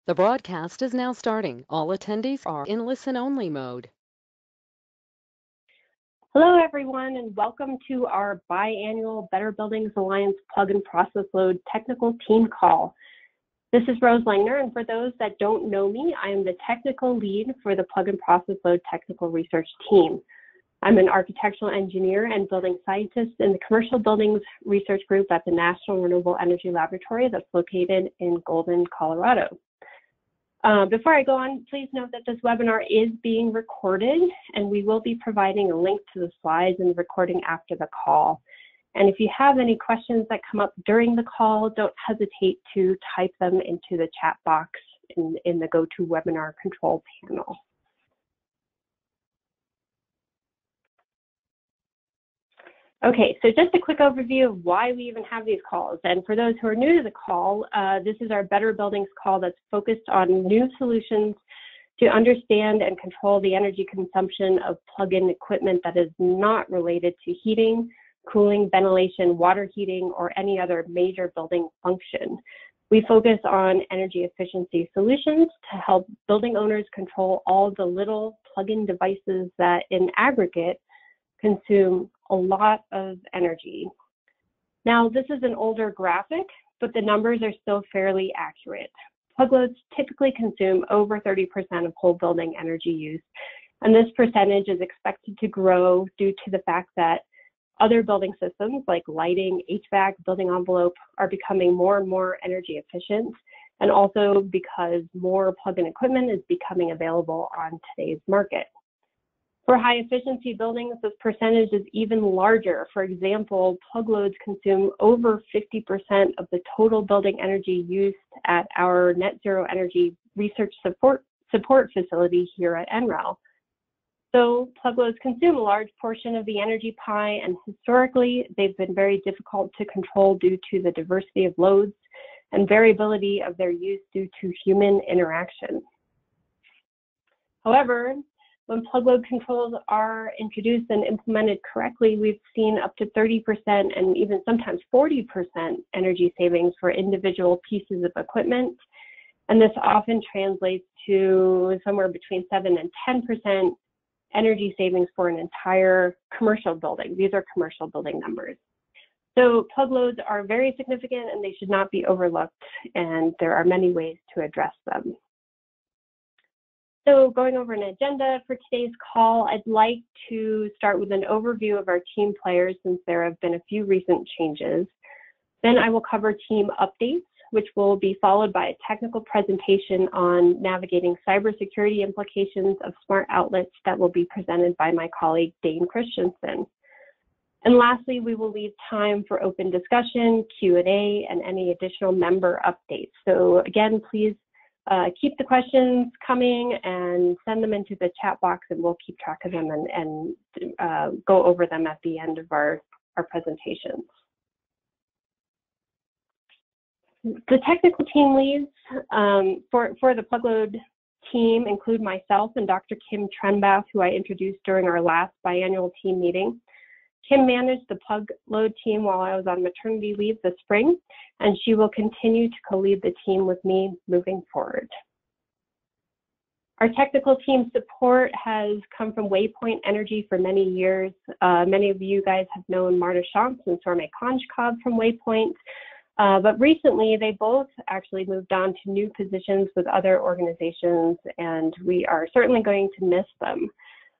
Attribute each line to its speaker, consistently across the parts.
Speaker 1: The broadcast is now starting. All attendees are in listen-only mode.
Speaker 2: Hello, everyone, and welcome to our biannual Better Buildings Alliance Plug and Process Load technical team call. This is Rose Langner, and for those that don't know me, I am the technical lead for the Plug and Process Load technical research team. I'm an architectural engineer and building scientist in the Commercial Buildings Research Group at the National Renewable Energy Laboratory that's located in Golden, Colorado. Before I go on, please note that this webinar is being recorded, and we will be providing a link to the slides and the recording after the call. And if you have any questions that come up during the call, don't hesitate to type them into the chat box in the GoToWebinar control panel. Okay, so just a quick overview of why we even have these calls. And for those who are new to the call, this is our Better Buildings call that's focused on new solutions to understand and control the energy consumption of plug-in equipment that is not related to heating, cooling, ventilation, water heating, or any other major building function. We focus on energy efficiency solutions to help building owners control all the little plug-in devices that in aggregate consume a lot of energy. Now, this is an older graphic, but the numbers are still fairly accurate. Plug loads typically consume over 30% of whole building energy use, and this percentage is expected to grow due to the fact that other building systems like lighting, HVAC, building envelope are becoming more and more energy efficient, and also because more plug-in equipment is becoming available on today's market. For high efficiency buildings, this percentage is even larger. For example, plug loads consume over 50% of the total building energy used at our net zero energy research support facility here at NREL. So plug loads consume a large portion of the energy pie, and historically, they've been very difficult to control due to the diversity of loads and variability of their use due to human interaction. However, when plug load controls are introduced and implemented correctly, we've seen up to 30% and even sometimes 40% energy savings for individual pieces of equipment. And this often translates to somewhere between 7 and 10% energy savings for an entire commercial building. These are commercial building numbers. So plug loads are very significant and they should not be overlooked, and there are many ways to address them. So going over an agenda for today's call, I'd like to start with an overview of our team players since there have been a few recent changes. Then I will cover team updates, which will be followed by a technical presentation on navigating cybersecurity implications of smart outlets that will be presented by my colleague Dane Christensen. And lastly, we will leave time for open discussion, Q&A, and any additional member updates. So again, please keep the questions coming and send them into the chat box, and we'll keep track of them and go over them at the end of our presentations. The technical team leads for the plug load team include myself and Dr. Kim Trenbath, who I introduced during our last biannual team meeting. Kim managed the plug load team while I was on maternity leave this spring, and she will continue to co-lead the team with me moving forward. Our technical team support has come from Waypoint Energy for many years. Many of you guys have known Marta Shantz and Sorme Konchkov from Waypoint, but recently they both actually moved on to new positions with other organizations, and we are certainly going to miss them.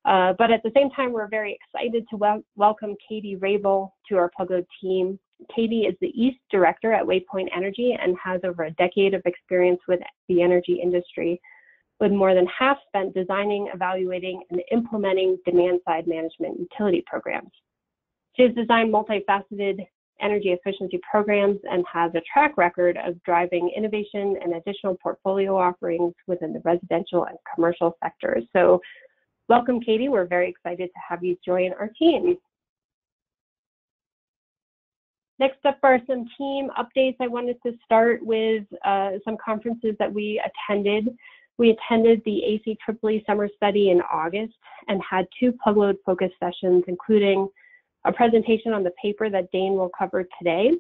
Speaker 2: But at the same time, we're very excited to welcome Katie Rabel to our plug load team. Katie is the East Director at Waypoint Energy and has over a decade of experience with the energy industry, with more than half spent designing, evaluating, and implementing demand-side management utility programs. She has designed multifaceted energy efficiency programs and has a track record of driving innovation and additional portfolio offerings within the residential and commercial sectors. So welcome, Katie. We're very excited to have you join our team. Next up are some team updates. I wanted to start with some conferences that we attended. We attended the ACEEE Summer Study in August and had 2 plug load focus sessions, including a presentation on the paper that Dane will cover today,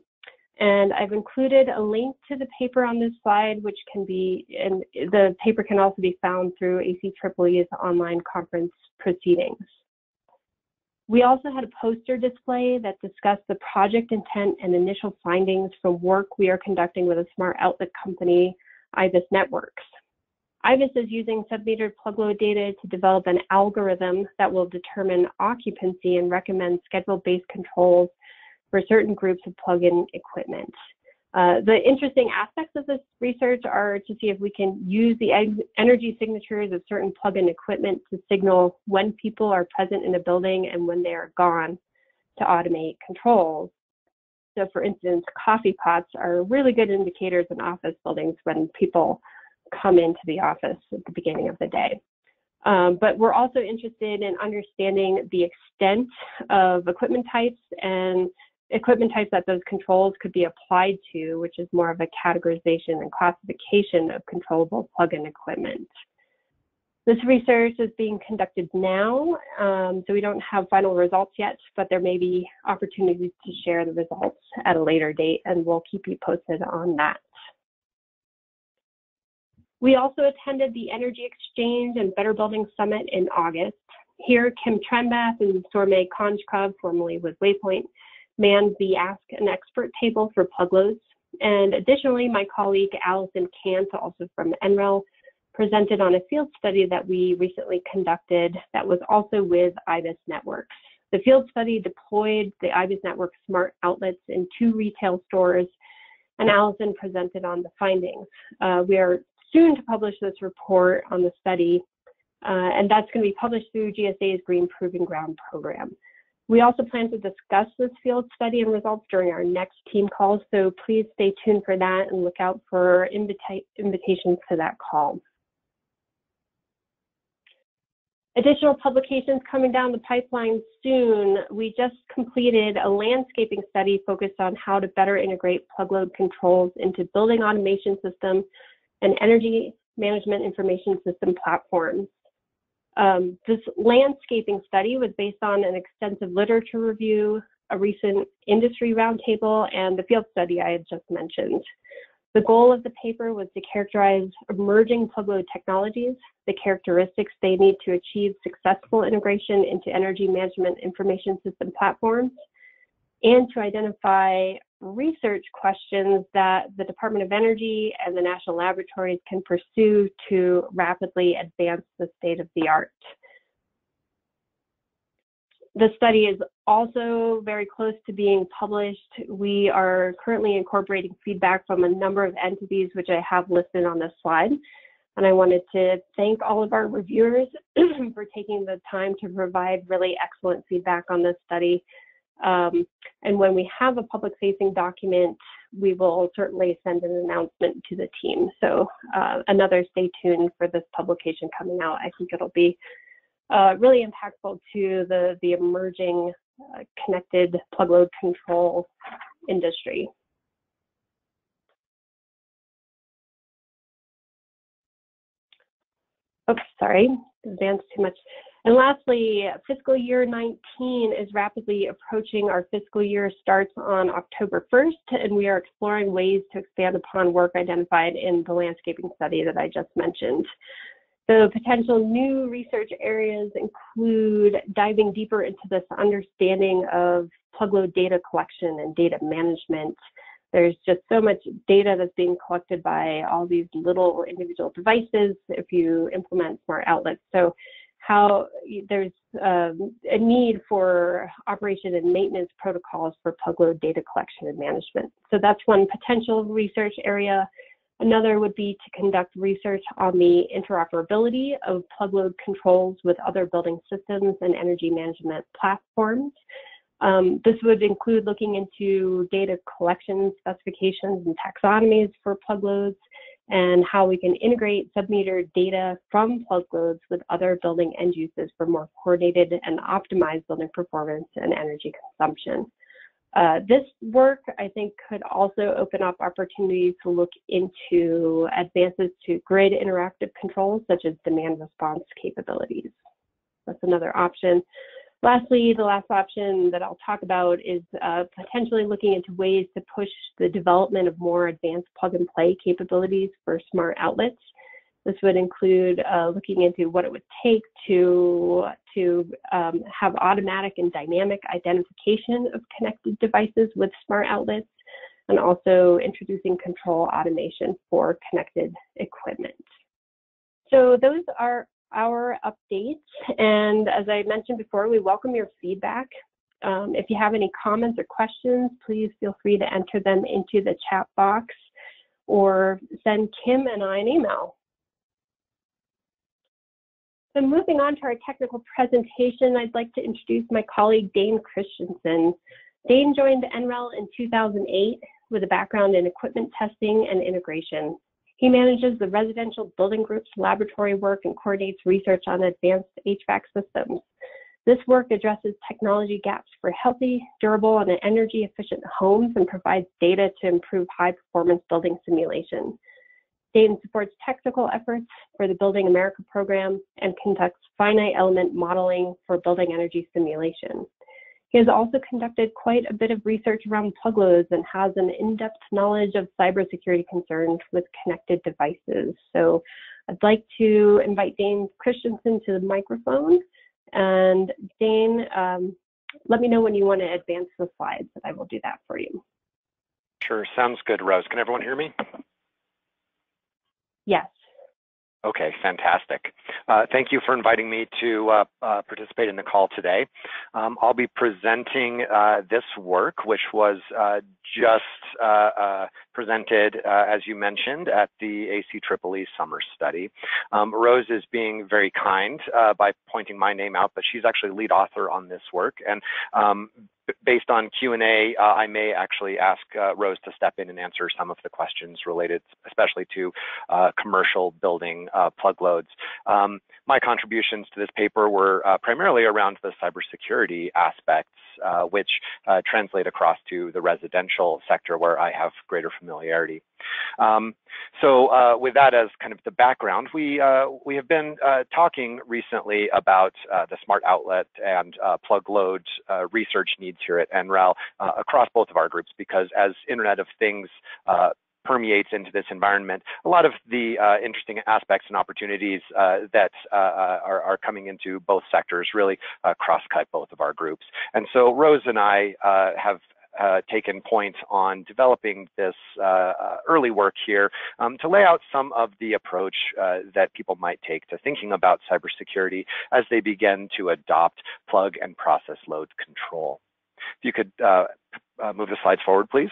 Speaker 2: And I've included a link to the paper on this slide, which can be, and the paper can also be found through ACEEE's online conference proceedings. We also had a poster display that discussed the project intent and initial findings from work we are conducting with a smart outlet company, IBIS Networks. IBIS is using submetered plug load data to develop an algorithm that will determine occupancy and recommend schedule-based controls for certain groups of plug-in equipment. The interesting aspects of this research are to see if we can use the energy signatures of certain plug-in equipment to signal when people are present in a building and when they are gone to automate controls. So for instance, coffee pots are really good indicators in office buildings when people come into the office at the beginning of the day. But we're also interested in understanding the extent of equipment types and equipment types that those controls could be applied to, which is more of a categorization and classification of controllable plug-in equipment. This research is being conducted now, so we don't have final results yet, but there may be opportunities to share the results at a later date, and we'll keep you posted on that. We also attended the Energy Exchange and Better Buildings Summit in August. Here, Kim Trenbath and Sormay Konchkov, formerly with Waypoint, manned the Ask an Expert table for plug loads. And additionally, my colleague Allison Kant, also from NREL, presented on a field study that we recently conducted that was also with IBIS Networks. The field study deployed the IBIS Network smart outlets in 2 retail stores, and Allison presented on the findings. We are soon to publish this report on the study, and that's going to be published through GSA's Green Proving Ground program. We also plan to discuss this field study and results during our next team call, so please stay tuned for that and look out for invitations to that call. Additional publications coming down the pipeline soon. We just completed a landscaping study focused on how to better integrate plug load controls into building automation systems and energy management information system platforms. This landscaping study was based on an extensive literature review, a recent industry roundtable, and the field study I had just mentioned. The goal of the paper was to characterize emerging plug load technologies, the characteristics they need to achieve successful integration into energy management information system platforms, and to identify research questions that the Department of Energy and the national laboratories can pursue to rapidly advance the state of the art. The study is also very close to being published. We are currently incorporating feedback from a number of entities, which I have listed on this slide. And I wanted to thank all of our reviewers for taking the time to provide really excellent feedback on this study. And when we have a public-facing document, we will certainly send an announcement to the team. So another stay tuned for this publication coming out. I think it'll be really impactful to the emerging connected plug load control industry. Oops, sorry, advanced too much. And lastly, fiscal year 19 is rapidly approaching. Our fiscal year starts on October 1st, and we are exploring ways to expand upon work identified in the landscaping study that I just mentioned. The potential new research areas include diving deeper into this understanding of plug load data collection and data management. There's just so much data that's being collected by all these little individual devices if you implement smart outlets. So how there's a need for operation and maintenance protocols for plug load data collection and management. So that's one potential research area. Another would be to conduct research on the interoperability of plug load controls with other building systems and energy management platforms. This would include looking into data collection specifications and taxonomies for plug loads, and how we can integrate submeter data from plug loads with other building end uses for more coordinated and optimized building performance and energy consumption. This work, I think, could also open up opportunities to look into advances to grid interactive controls, such as demand response capabilities. That's another option. Lastly, the last option that I'll talk about is potentially looking into ways to push the development of more advanced plug-and-play capabilities for smart outlets. This would include looking into what it would take to have automatic and dynamic identification of connected devices with smart outlets, and also introducing control automation for connected equipment. So those are our updates, and as I mentioned before, we welcome your feedback. If you have any comments or questions, please feel free to enter them into the chat box or send Kim and I an email. So moving on to our technical presentation, I'd like to introduce my colleague Dane Christensen. Dane joined NREL in 2008 with a background in equipment testing and integration. He manages the residential building group's laboratory work and coordinates research on advanced HVAC systems. This work addresses technology gaps for healthy, durable, and energy-efficient homes and provides data to improve high-performance building simulation. Dane supports technical efforts for the Building America program and conducts finite element modeling for building energy simulation. He has also conducted quite a bit of research around plug loads and has an in-depth knowledge of cybersecurity concerns with connected devices. So I'd like to invite Dane Christensen to the microphone. And Dane, let me know when you want to advance the slides, and I will do that for you.
Speaker 3: Sure, sounds good, Rose. Can everyone hear me?
Speaker 2: Yes.
Speaker 3: Okay, fantastic. Thank you for inviting me to participate in the call today. I'll be presenting this work, which was just presented, as you mentioned, at the ACEEE Summer Study. Rose is being very kind by pointing my name out, but she's actually lead author on this work. And based on Q&A, I may actually ask Rose to step in and answer some of the questions related especially to commercial building plug loads. My contributions to this paper were primarily around the cybersecurity aspects, which translate across to the residential sector where I have greater familiarity. So with that as kind of the background, we have been talking recently about the smart outlet and plug load research needs here at NREL across both of our groups, because as Internet of Things permeates into this environment, a lot of the interesting aspects and opportunities that are coming into both sectors really cross-cut both of our groups. And so Rose and I have taken point on developing this early work here to lay out some of the approach that people might take to thinking about cybersecurity as they begin to adopt plug and process load control. If you could move the slides forward, please.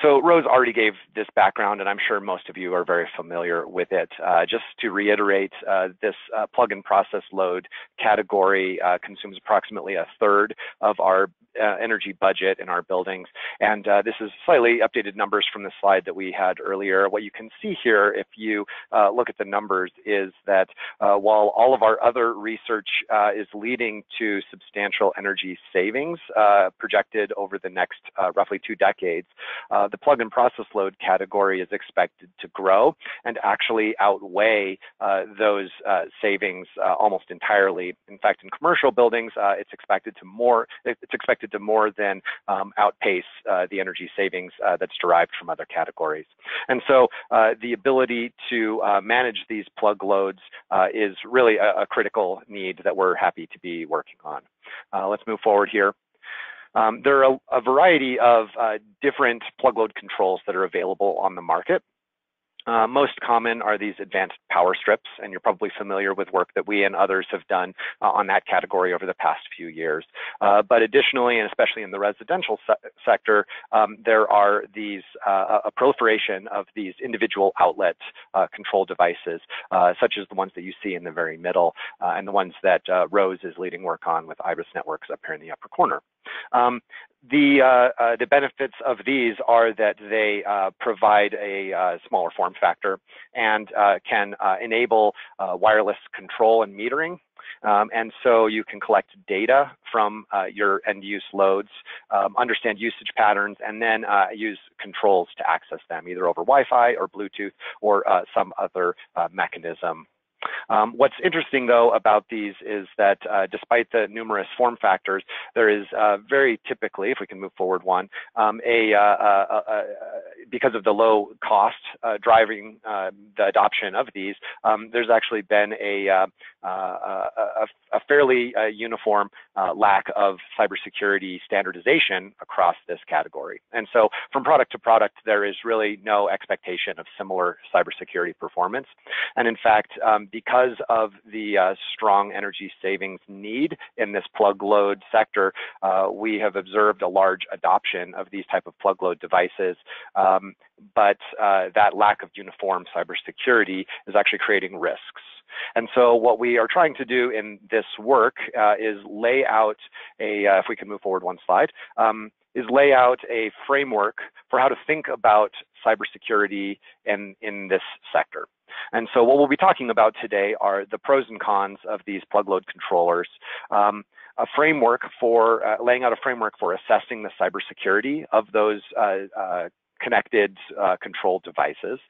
Speaker 3: So Rose already gave this background, and I'm sure most of you are very familiar with it. Just to reiterate, this plug and process load category consumes approximately a third of our energy budget in our buildings. And this is slightly updated numbers from the slide that we had earlier. What you can see here, if you look at the numbers, is that while all of our other research is leading to substantial energy savings projected over the next roughly 2 decades, the plug and process load category is expected to grow and actually outweigh those savings almost entirely. In fact, in commercial buildings, it's expected to more than outpace the energy savings that's derived from other categories. And so the ability to manage these plug loads is really a critical need that we're happy to be working on. Let's move forward here. There are a variety of different plug load controls that are available on the market. Most common are these advanced power strips, and you're probably familiar with work that we and others have done on that category over the past few years. But additionally, and especially in the residential sector, there are these a proliferation of these individual outlet control devices, such as the ones that you see in the very middle, and the ones that Rose is leading work on with Ibis Networks up here in the upper corner. The benefits of these are that they provide a smaller form factor and can enable wireless control and metering. And so you can collect data from your end-use loads, understand usage patterns, and then use controls to access them, either over Wi-Fi or Bluetooth or some other mechanism. What's interesting, though, about these is that despite the numerous form factors, there is very typically, if we can move forward one, because of the low cost driving the adoption of these, there's actually been a fairly uniform lack of cybersecurity standardization across this category. And so from product to product, there is really no expectation of similar cybersecurity performance. And in fact, because of the strong energy savings need in this plug load sector, we have observed a large adoption of these type of plug load devices. But that lack of uniform cybersecurity is actually creating risks. And so what we are trying to do in this work is lay out if we can move forward one slide, is lay out a framework for how to think about cybersecurity in this sector. And so what we'll be talking about today are the pros and cons of these plug load controllers, a framework for laying out a framework for assessing the cybersecurity of those connected control devices.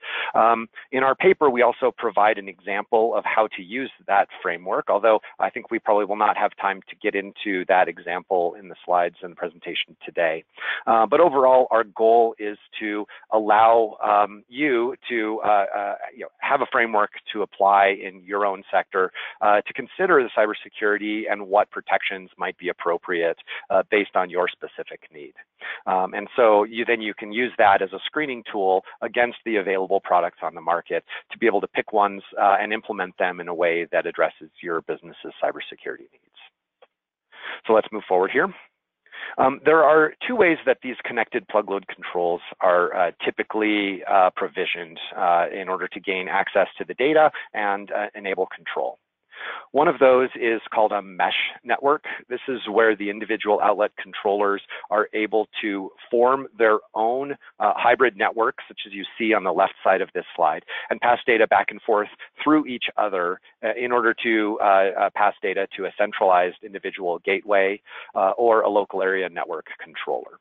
Speaker 3: In our paper, we also provide an example of how to use that framework, although I think we probably will not have time to get into that example in the slides and the presentation today. But overall, our goal is to allow you to have a framework to apply in your own sector to consider the cybersecurity and what protections might be appropriate based on your specific need. And so you can use that as a screening tool against the available products on the market to be able to pick ones and implement them in a way that addresses your business's cybersecurity needs. So let's move forward here. There are two ways that these connected plug load controls are typically provisioned in order to gain access to the data and enable control. One of those is called a mesh network. This is where the individual outlet controllers are able to form their own hybrid network, such as you see on the left side of this slide, and pass data back and forth through each other in order to pass data to a centralized individual gateway or a local area network controller.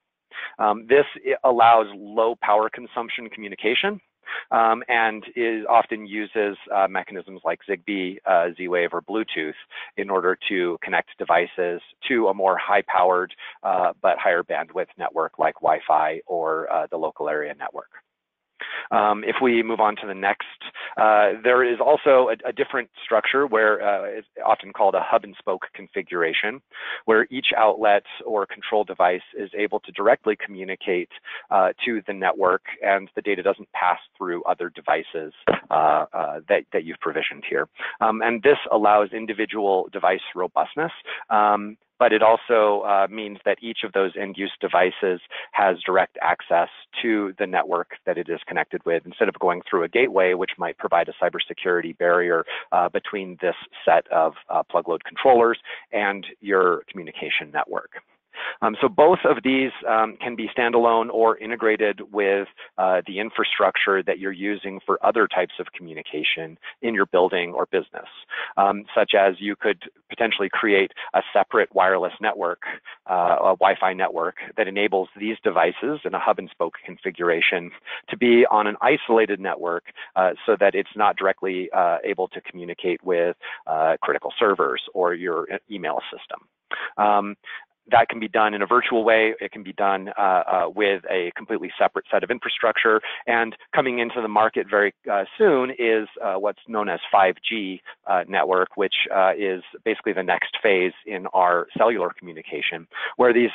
Speaker 3: This allows low power consumption communication. And often uses mechanisms like Zigbee, Z-Wave, or Bluetooth in order to connect devices to a more high-powered but higher bandwidth network like Wi-Fi or the local area network. If we move on to the next, there is also a different structure where it's often called a hub and spoke configuration, where each outlet or control device is able to directly communicate to the network, and the data doesn't pass through other devices that you've provisioned here. And this allows individual device robustness. But it also means that each of those end-use devices has direct access to the network that it is connected with, instead of going through a gateway, which might provide a cybersecurity barrier between this set of plug load controllers and your communication network. So both of these can be standalone or integrated with the infrastructure that you're using for other types of communication in your building or business, such as you could potentially create a separate wireless network, a Wi-Fi network that enables these devices in a hub and spoke configuration to be on an isolated network so that it's not directly able to communicate with critical servers or your email system. That can be done in a virtual way. It can be done with a completely separate set of infrastructure. And coming into the market very soon is what's known as 5G network, which is basically the next phase in our cellular communication, where these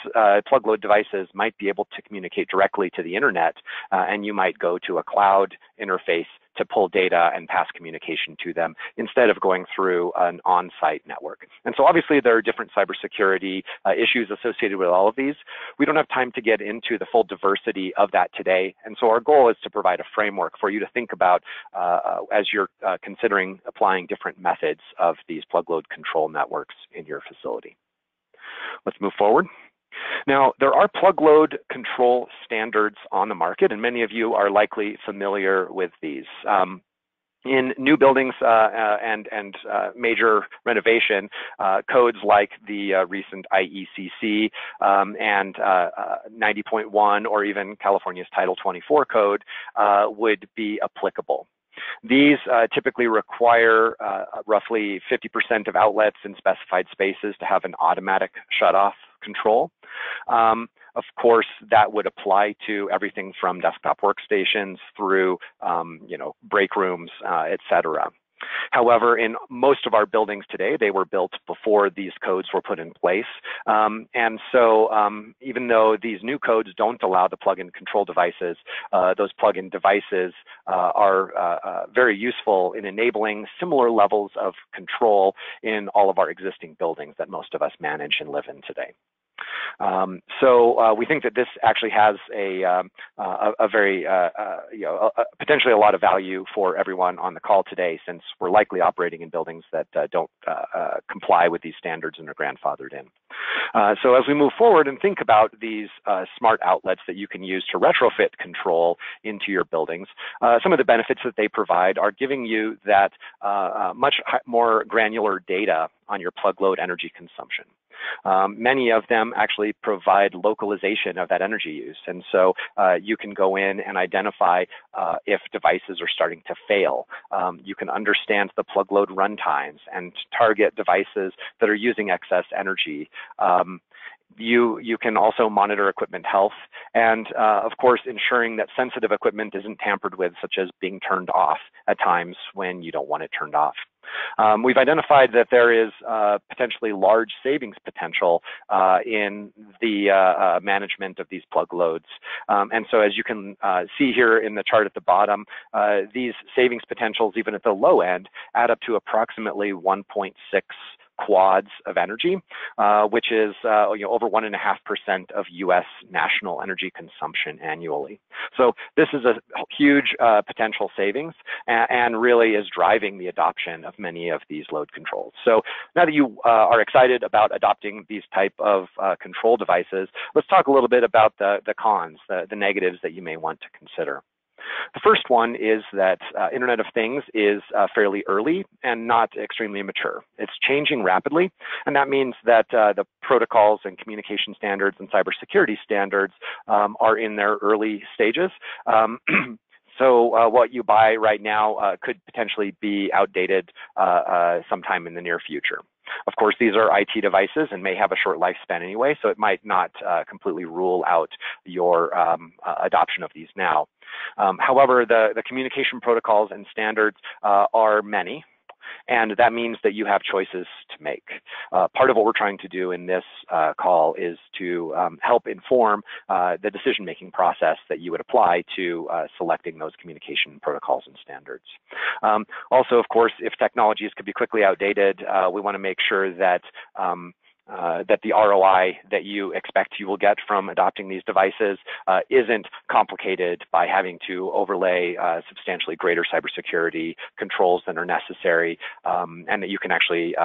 Speaker 3: plug load devices might be able to communicate directly to the internet, and you might go to a cloud interface to pull data and pass communication to them instead of going through an on-site network. And so obviously there are different cybersecurity issues associated with all of these. We don't have time to get into the full diversity of that today. And so our goal is to provide a framework for you to think about as you're considering applying different methods of these plug load control networks in your facility. Let's move forward. Now, there are plug load control standards on the market, and many of you are likely familiar with these. In new buildings and major renovation, codes like the recent IECC and 90.1 or even California's Title 24 code would be applicable. These typically require roughly 50% of outlets in specified spaces to have an automatic shutoff control. Of course, that would apply to everything from desktop workstations through, break rooms, et cetera. However, in most of our buildings today, they were built before these codes were put in place. And so even though these new codes don't allow the plug-in control devices, those plug-in devices are very useful in enabling similar levels of control in all of our existing buildings that most of us manage and live in today. So we think that this actually has a very, potentially a lot of value for everyone on the call today, since we're likely operating in buildings that don't comply with these standards and are grandfathered in. So as we move forward and think about these smart outlets that you can use to retrofit control into your buildings, some of the benefits that they provide are giving you that much more granular data on your plug load energy consumption. Many of them actually provide localization of that energy use. And so you can go in and identify if devices are starting to fail. You can understand the plug load run times and target devices that are using excess energy. You can also monitor equipment health and, of course, ensuring that sensitive equipment isn't tampered with, such as being turned off at times when you don't want it turned off. We've identified that there is potentially large savings potential in the management of these plug loads. And so as you can see here in the chart at the bottom, these savings potentials, even at the low end, add up to approximately 1.6 quads of energy, which is over 1.5% of U.S. national energy consumption annually. So this is a huge potential savings and really is driving the adoption of many of these load controls. So now that you are excited about adopting these type of control devices, let's talk a little bit about the cons, the negatives that you may want to consider. The first one is that Internet of Things is fairly early and not extremely mature. It's changing rapidly, and that means that the protocols and communication standards and cybersecurity standards are in their early stages. So what you buy right now could potentially be outdated sometime in the near future. Of course, these are IT devices and may have a short lifespan anyway, so it might not completely rule out your adoption of these now. However, the communication protocols and standards are many, and that means that you have choices to make. Part of what we're trying to do in this call is to help inform the decision-making process that you would apply to selecting those communication protocols and standards. Also, of course, if technologies could be quickly outdated, we want to make sure that that the ROI that you expect you will get from adopting these devices isn't complicated by having to overlay substantially greater cybersecurity controls than are necessary, and that you can actually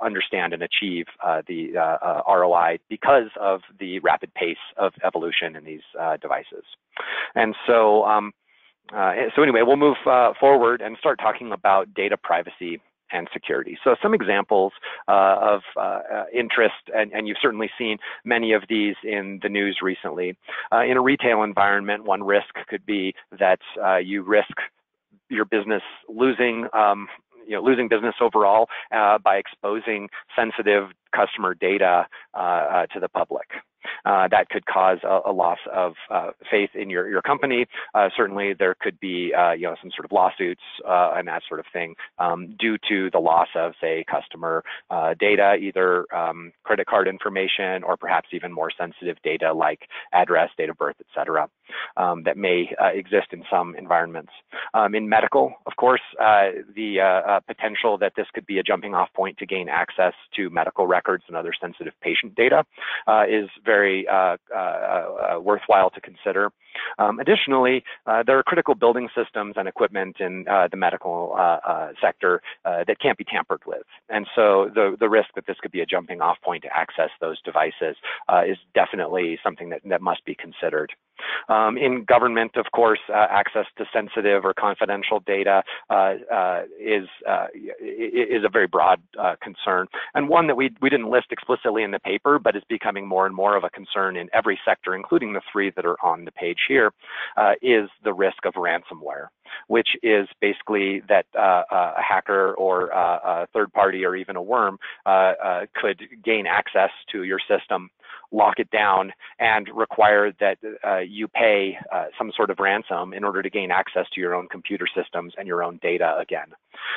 Speaker 3: understand and achieve the ROI because of the rapid pace of evolution in these devices. And so, anyway, we'll move forward and start talking about data privacy and security. So some examples of interest, and you've certainly seen many of these in the news recently. In a retail environment, one risk could be that you risk your business losing losing business overall by exposing sensitive customer data to the public. That could cause a loss of faith in your company. Certainly, there could be some sort of lawsuits and that sort of thing due to the loss of, say, customer data, either credit card information or perhaps even more sensitive data like address, date of birth, et cetera, that may exist in some environments. In medical, of course, the potential that this could be a jumping off point to gain access to medical records and other sensitive patient data is very worthwhile to consider. Additionally, there are critical building systems and equipment in the medical sector that can't be tampered with. And so the risk that this could be a jumping off point to access those devices is definitely something that must be considered. In government, of course, access to sensitive or confidential data is a very broad concern, and one that we didn't list explicitly in the paper, but is becoming more and more of a concern in every sector, including the three that are on the page here, is the risk of ransomware, which is basically that a hacker or a third party or even a worm could gain access to your system, lock it down, and require that you pay some sort of ransom in order to gain access to your own computer systems and your own data again.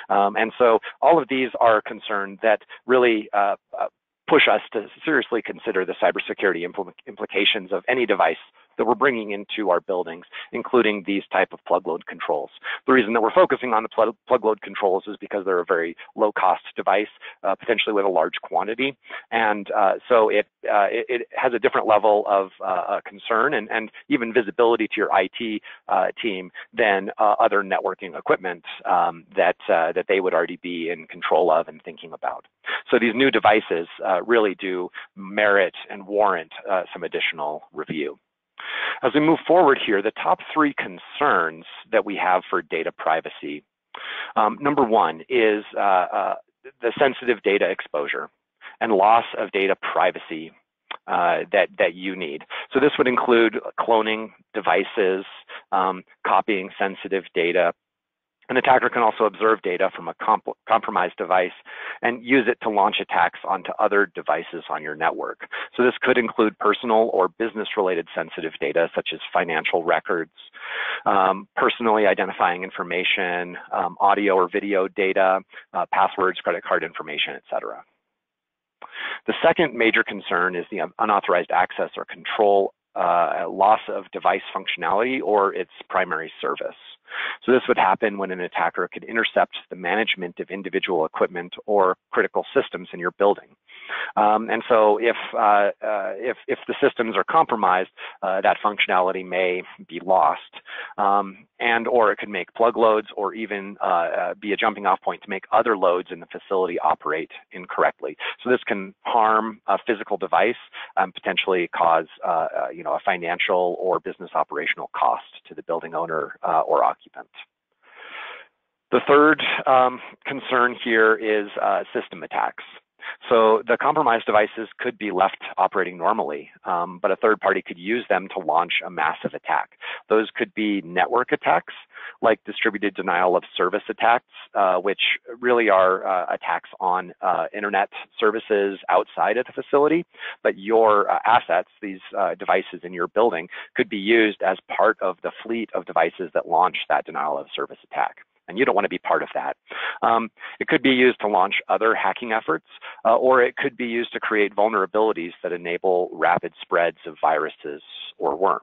Speaker 3: And so all of these are concerns that really push us to seriously consider the cybersecurity implications of any device that we're bringing into our buildings, including these type of plug load controls. The reason that we're focusing on the plug load controls is because they're a very low cost device, potentially with a large quantity. And so it has a different level of concern and even visibility to your IT team than other networking equipment that they would already be in control of and thinking about. So these new devices really do merit and warrant some additional review. As we move forward here, the top three concerns that we have for data privacy. Number one is the sensitive data exposure and loss of data privacy that you need. So this would include cloning devices, copying sensitive data. An attacker can also observe data from a compromised device and use it to launch attacks onto other devices on your network. So this could include personal or business-related sensitive data, such as financial records, personally identifying information, audio or video data, passwords, credit card information, etc. The second major concern is the unauthorized access or control, loss of device functionality or its primary service. So this would happen when an attacker could intercept the management of individual equipment or critical systems in your building. And so if the systems are compromised, that functionality may be lost, and or it could make plug loads or even be a jumping off point to make other loads in the facility operate incorrectly. So this can harm a physical device and potentially cause a financial or business operational cost to the building owner or occupant. The third concern here is system attacks. So the compromised devices could be left operating normally, but a third party could use them to launch a massive attack. Those could be network attacks, like distributed denial of service attacks, which really are attacks on internet services outside of the facility, but your assets, these devices in your building, could be used as part of the fleet of devices that launch that denial of service attack. And you don't want to be part of that. It could be used to launch other hacking efforts, or it could be used to create vulnerabilities that enable rapid spreads of viruses or worms.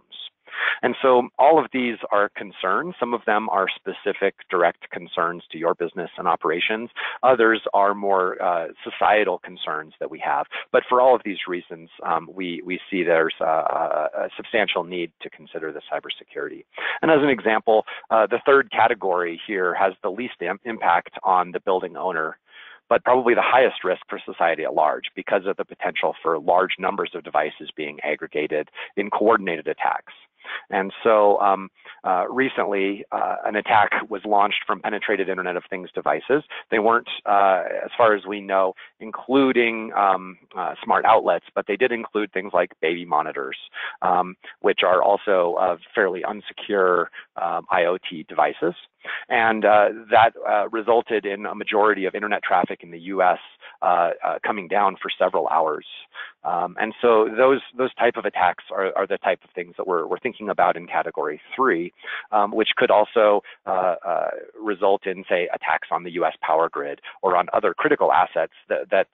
Speaker 3: And so all of these are concerns. Some of them are specific direct concerns to your business and operations. Others are more societal concerns that we have. But for all of these reasons, we see there's a substantial need to consider the cybersecurity. And as an example, the third category here has the least impact on the building owner, but probably the highest risk for society at large because of the potential for large numbers of devices being aggregated in coordinated attacks. And so recently, an attack was launched from penetrated Internet of Things devices. They weren't, as far as we know, including smart outlets, but they did include things like baby monitors, which are also fairly unsecure IoT devices. And that resulted in a majority of internet traffic in the US coming down for several hours. And so those type of attacks are the type of things that we're thinking about in category 3, which could also result in, say, attacks on the US power grid or on other critical assets that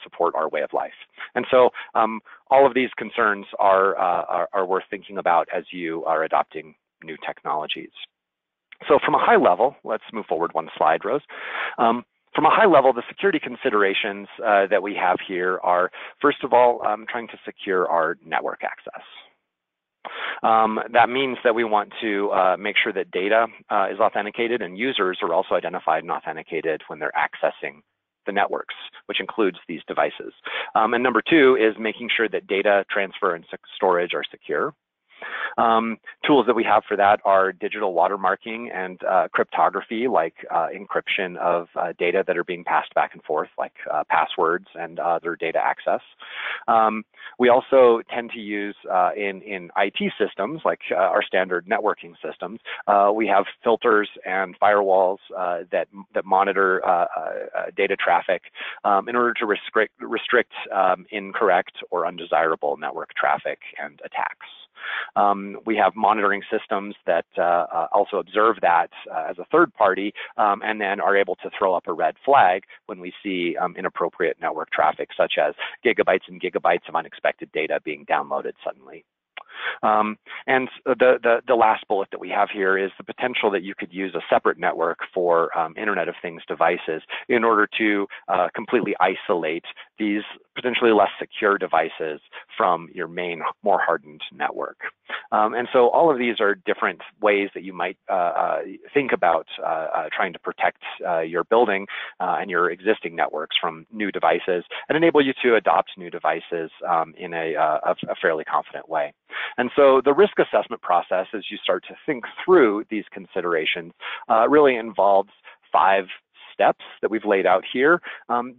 Speaker 3: support our way of life. And so all of these concerns are worth thinking about as you are adopting new technologies. So from a high level, let's move forward one slide, Rose. From a high level, the security considerations that we have here are, first of all, trying to secure our network access. That means that we want to make sure that data is authenticated and users are also identified and authenticated when they're accessing the networks, which includes these devices. And number 2 is making sure that data transfer and storage are secure. Tools that we have for that are digital watermarking and cryptography, like encryption of data that are being passed back and forth, like passwords and other data access. We also tend to use in IT systems, like our standard networking systems, we have filters and firewalls that monitor data traffic in order to restrict incorrect or undesirable network traffic and attacks. We have monitoring systems that also observe that as a third party and then are able to throw up a red flag when we see inappropriate network traffic, such as gigabytes and gigabytes of unexpected data being downloaded suddenly. And the last bullet that we have here is the potential that you could use a separate network for Internet of Things devices in order to completely isolate these potentially less secure devices from your main, more hardened network. And so all of these are different ways that you might think about trying to protect your building and your existing networks from new devices and enable you to adopt new devices in a fairly confident way. And so the risk assessment process, as you start to think through these considerations, really involves 5 steps that we've laid out here.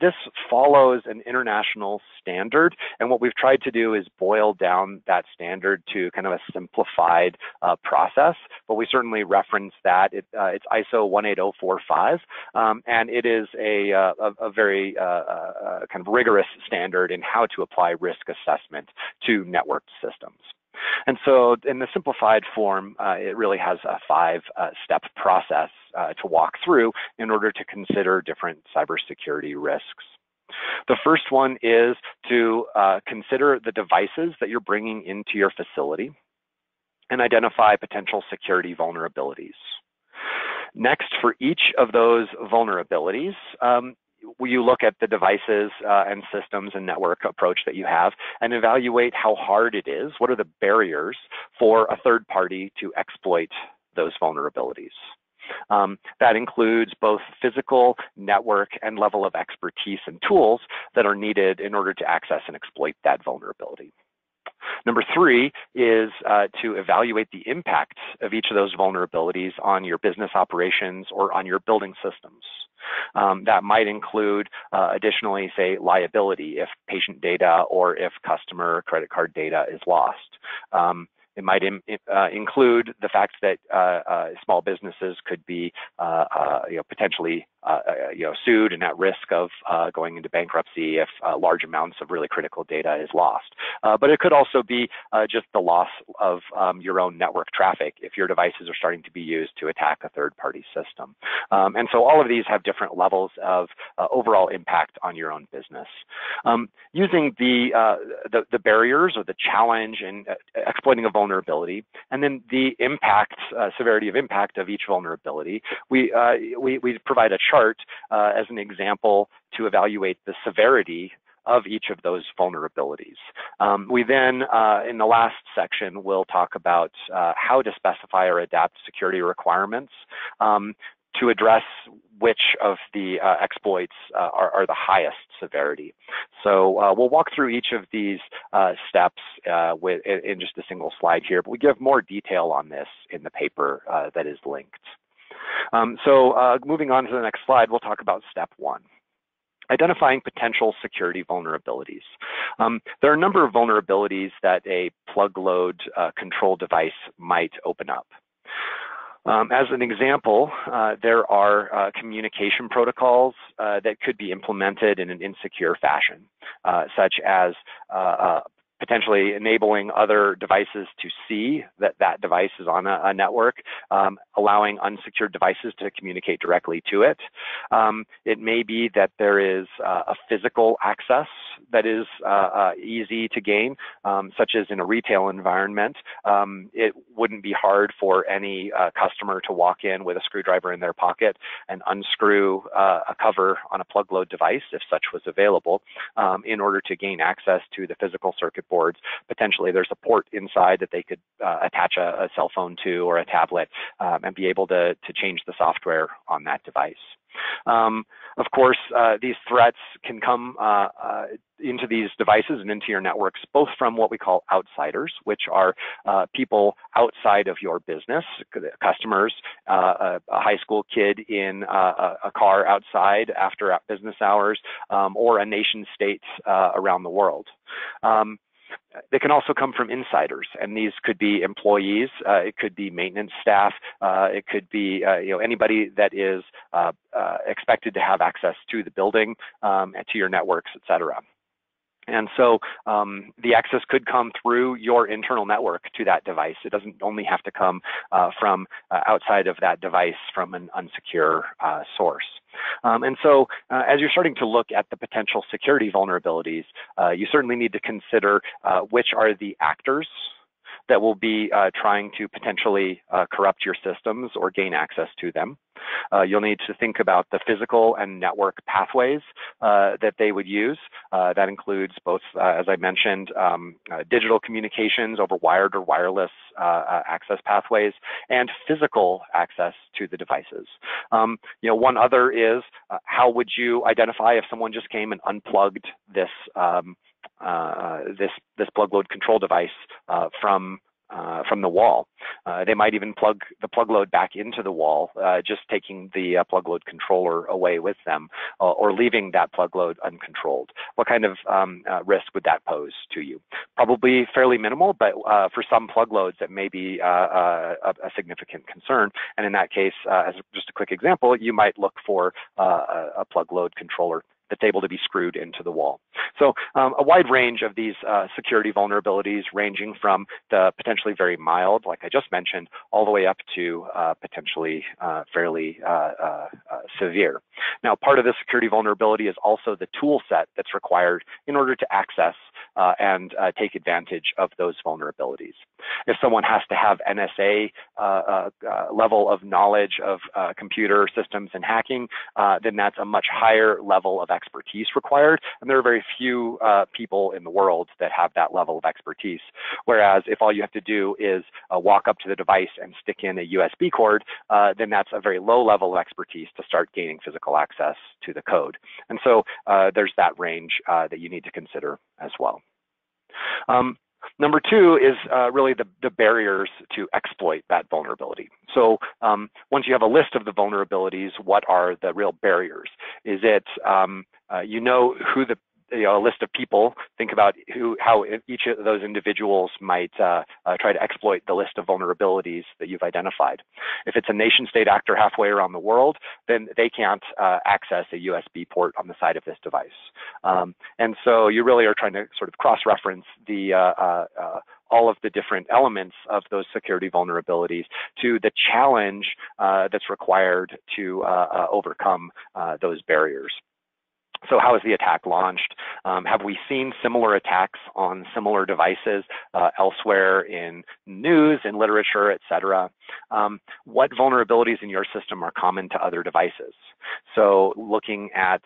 Speaker 3: This follows an international standard, and what we've tried to do is boil down that standard to kind of a simplified process, but we certainly reference that. It's ISO 18045, and it is a very kind of rigorous standard in how to apply risk assessment to networked systems. And so in the simplified form, it really has a 5-step process to walk through in order to consider different cybersecurity risks. The first one is to consider the devices that you're bringing into your facility and identify potential security vulnerabilities. Next, for each of those vulnerabilities, you look at the devices and systems and network approach that you have and evaluate how hard it is. What are the barriers for a third party to exploit those vulnerabilities? That includes both physical, network, and level of expertise and tools that are needed in order to access and exploit that vulnerability. Number 3 is to evaluate the impact of each of those vulnerabilities on your business operations or on your building systems. That might include additionally, say, liability if patient data or if customer credit card data is lost. It might include the fact that small businesses could be potentially sued and at risk of going into bankruptcy if large amounts of really critical data is lost. But it could also be just the loss of your own network traffic if your devices are starting to be used to attack a third-party system. And so all of these have different levels of overall impact on your own business. Using the barriers or the challenge in exploiting a vulnerability, and then the impact, severity of impact of each vulnerability, we provide a chart as an example to evaluate the severity of each of those vulnerabilities. We then, in the last section, will talk about how to specify or adapt security requirements to address which of the exploits are the highest severity. So we'll walk through each of these steps in just a single slide here, but we give more detail on this in the paper that is linked. So moving on to the next slide, we'll talk about step 1. Identifying potential security vulnerabilities. There are a number of vulnerabilities that a plug load control device might open up. As an example, there are communication protocols that could be implemented in an insecure fashion, such as potentially enabling other devices to see that that device is on a network, allowing unsecured devices to communicate directly to it. It may be that there is a physical access that is easy to gain, such as in a retail environment. It wouldn't be hard for any customer to walk in with a screwdriver in their pocket and unscrew a cover on a plug load device, if such was available, in order to gain access to the physical circuit boards. Potentially there's a port inside that they could attach a cell phone to or a tablet and be able to change the software on that device. Of course, these threats can come into these devices and into your networks, both from what we call outsiders, which are people outside of your business, customers, a high school kid in a car outside after business hours, or a nation state around the world. They can also come from insiders, and these could be employees, it could be maintenance staff, it could be anybody that is expected to have access to the building, and to your networks, et cetera. And so the access could come through your internal network to that device. It doesn't only have to come from outside of that device from an unsecure source. And so as you're starting to look at the potential security vulnerabilities, you certainly need to consider which are the actors that will be trying to potentially corrupt your systems or gain access to them. You'll need to think about the physical and network pathways that they would use. That includes both, as I mentioned, digital communications over wired or wireless access pathways and physical access to the devices. One other is how would you identify if someone just came and unplugged this this plug load control device from the wall. They might even plug the plug load back into the wall, just taking the plug load controller away with them, or leaving that plug load uncontrolled. What kind of risk would that pose to you? Probably fairly minimal, but for some plug loads, it may be a significant concern. And in that case, as just a quick example, you might look for a plug load controller that's able to be screwed into the wall. So a wide range of these security vulnerabilities, ranging from the potentially very mild, like I just mentioned, all the way up to potentially fairly severe. Now, part of the security vulnerability is also the tool set that's required in order to access and take advantage of those vulnerabilities. If someone has to have NSA level of knowledge of computer systems and hacking, then that's a much higher level of expertise required, and there are very few people in the world that have that level of expertise. Whereas if all you have to do is walk up to the device and stick in a USB cord, then that's a very low level of expertise to start gaining physical access to the code. And so there's that range that you need to consider as well. Number two is really the barriers to exploit that vulnerability. So once you have a list of the vulnerabilities, what are the real barriers? Is it, who the, a list of people, think about how each of those individuals might try to exploit the list of vulnerabilities that you've identified. If it's a nation state actor halfway around the world, then they can't access a USB port on the side of this device. And so you really are trying to sort of cross-reference the all of the different elements of those security vulnerabilities to the challenge that's required to overcome those barriers. So how is the attack launched? Have we seen similar attacks on similar devices elsewhere in news, in literature, et cetera? What vulnerabilities in your system are common to other devices? So looking at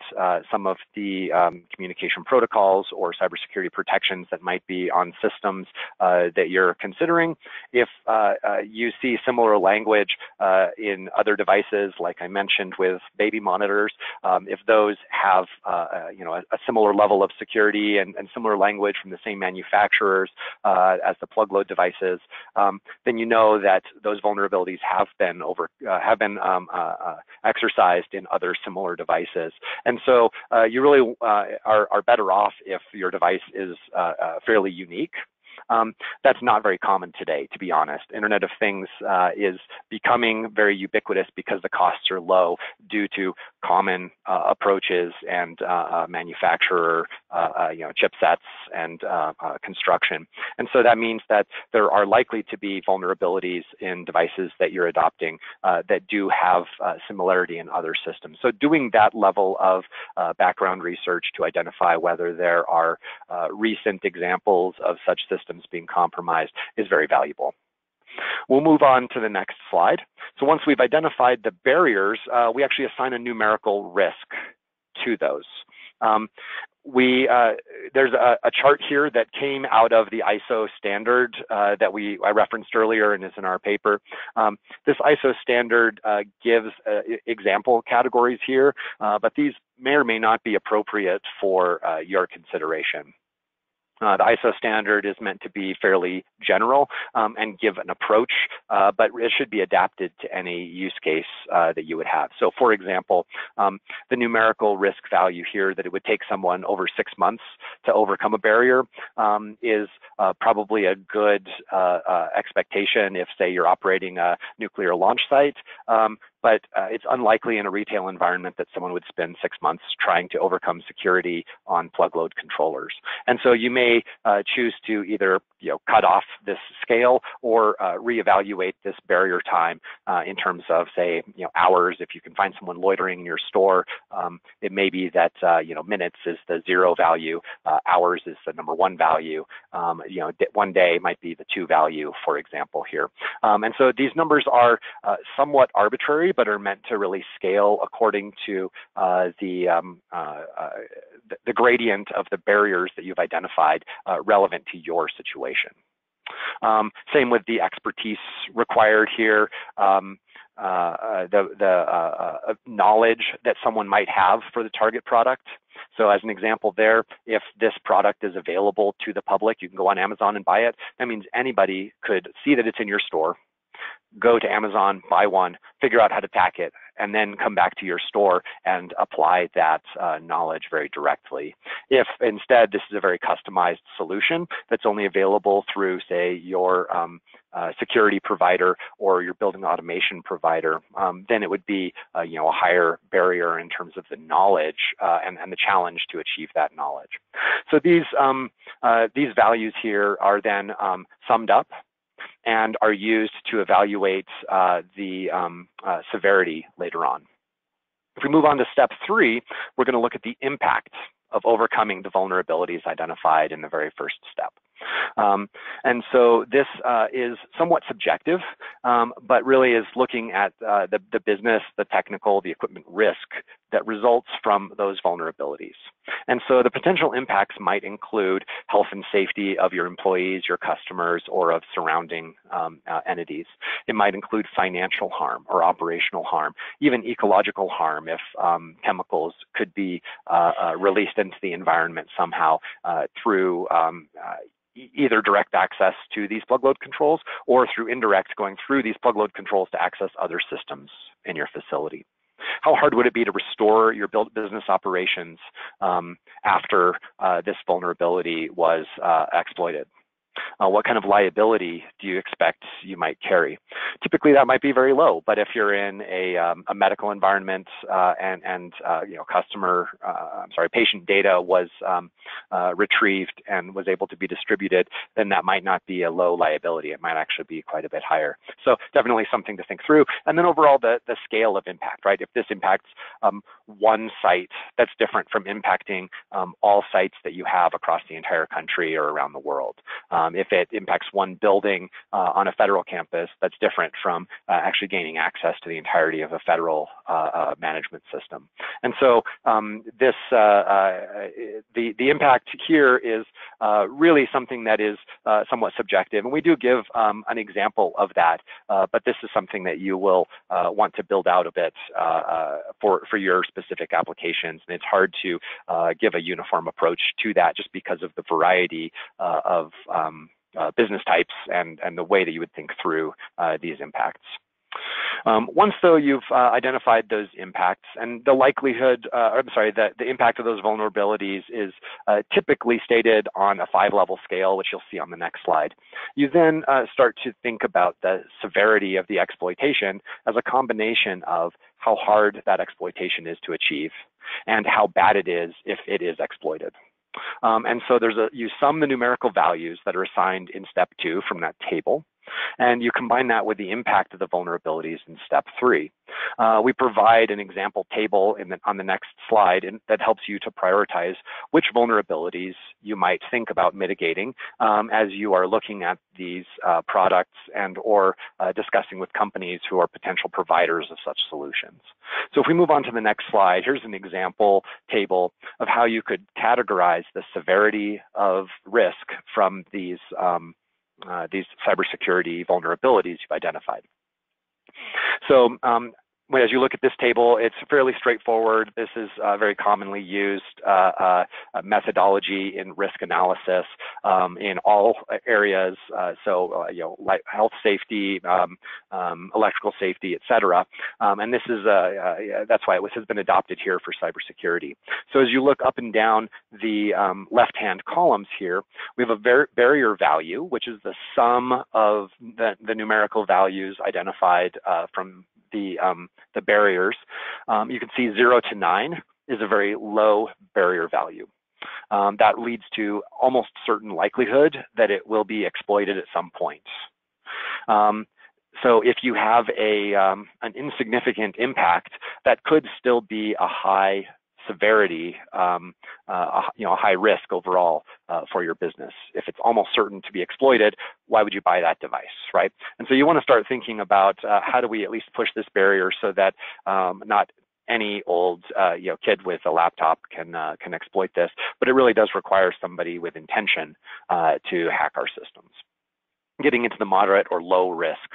Speaker 3: some of the communication protocols or cybersecurity protections that might be on systems that you're considering. If you see similar language in other devices, like I mentioned with baby monitors, if those have a similar level of security and similar language from the same manufacturers as the plug load devices, then you know that those vulnerabilities have been exercised in other similar devices. And so you really are better off if your device is fairly unique. That's not very common today, to be honest. Internet of Things is becoming very ubiquitous because the costs are low due to common approaches and manufacturer chipsets and construction. And so that means that there are likely to be vulnerabilities in devices that you're adopting that do have similarity in other systems. So doing that level of background research to identify whether there are recent examples of such systems being compromised is very valuable. We'll move on to the next slide. So once we've identified the barriers, we actually assign a numerical risk to those. there's a chart here that came out of the ISO standard that I referenced earlier and is in our paper. This ISO standard gives example categories here, but these may or may not be appropriate for your consideration. The ISO standard is meant to be fairly general and give an approach, but it should be adapted to any use case that you would have. So for example, the numerical risk value here that it would take someone over 6 months to overcome a barrier is probably a good expectation if, say, you're operating a nuclear launch site. But it's unlikely in a retail environment that someone would spend 6 months trying to overcome security on plug load controllers. And so you may choose to either cut off this scale or reevaluate this barrier time in terms of, say, hours. If you can find someone loitering in your store, it may be that minutes is the 0 value, hours is the number 1 value. 1 day might be the 2 value, for example, here. And so these numbers are somewhat arbitrary, but are meant to really scale according to the gradient of the barriers that you've identified relevant to your situation. Same with the expertise required here. The knowledge that someone might have for the target product. So as an example there, if this product is available to the public, you can go on Amazon and buy it. That means anybody could see that it's in your store, go to Amazon, buy one, figure out how to pack it, and then come back to your store and apply that knowledge very directly. If instead this is a very customized solution that's only available through, say, your security provider or your building automation provider, then it would be a higher barrier in terms of the knowledge and the challenge to achieve that knowledge. So these values here are then summed up and are used to evaluate the severity later on. If we move on to step 3, we're going to look at the impact of overcoming the vulnerabilities identified in the very first step. And so this is somewhat subjective, but really is looking at the business, the technical, the equipment risk that results from those vulnerabilities. And so the potential impacts might include health and safety of your employees, your customers, or of surrounding entities. It might include financial harm or operational harm, even ecological harm if chemicals could be released into the environment somehow through either direct access to these plug load controls or through indirect going through these plug load controls to access other systems in your facility. How hard would it be to restore your business operations after this vulnerability was exploited? What kind of liability do you expect you might carry? Typically, that might be very low, but if you're in a medical environment and patient data was retrieved and was able to be distributed, then that might not be a low liability. It might actually be quite a bit higher. So definitely something to think through. And then overall, the scale of impact, right? If this impacts one site, that's different from impacting all sites that you have across the entire country or around the world. If it impacts one building on a federal campus, that's different from actually gaining access to the entirety of a federal management system. And so the impact here is really something that is somewhat subjective. And we do give an example of that, but this is something that you will want to build out a bit for your specific applications. And it's hard to give a uniform approach to that just because of the variety of business types and the way that you would think through these impacts. Once though you've identified those impacts and the likelihood, the impact of those vulnerabilities is typically stated on a 5-level scale, which you'll see on the next slide. You then start to think about the severity of the exploitation as a combination of how hard that exploitation is to achieve and how bad it is if it is exploited. And so you sum the numerical values that are assigned in step 2 from that table. And you combine that with the impact of the vulnerabilities in step 3. We provide an example table on the next slide that helps you to prioritize which vulnerabilities you might think about mitigating as you are looking at these products and or discussing with companies who are potential providers of such solutions. So if we move on to the next slide, here's an example table of how you could categorize the severity of risk from these cybersecurity vulnerabilities you've identified. So as you look at this table, it's fairly straightforward. This is very commonly used methodology in risk analysis in all areas. Like health safety, electrical safety, et cetera. And this is that's why it has been adopted here for cybersecurity. So as you look up and down the left-hand columns here, we have a barrier value, which is the sum of the numerical values identified from the barriers. You can see 0 to 9 is a very low barrier value. That leads to almost certain likelihood that it will be exploited at some point. So if you have an insignificant impact, that could still be a high severity, a high risk overall for your business. If it's almost certain to be exploited, why would you buy that device, right? And so you want to start thinking about how do we at least push this barrier so that not any old kid with a laptop can exploit this, but it really does require somebody with intention to hack our systems. Getting into the moderate or low risk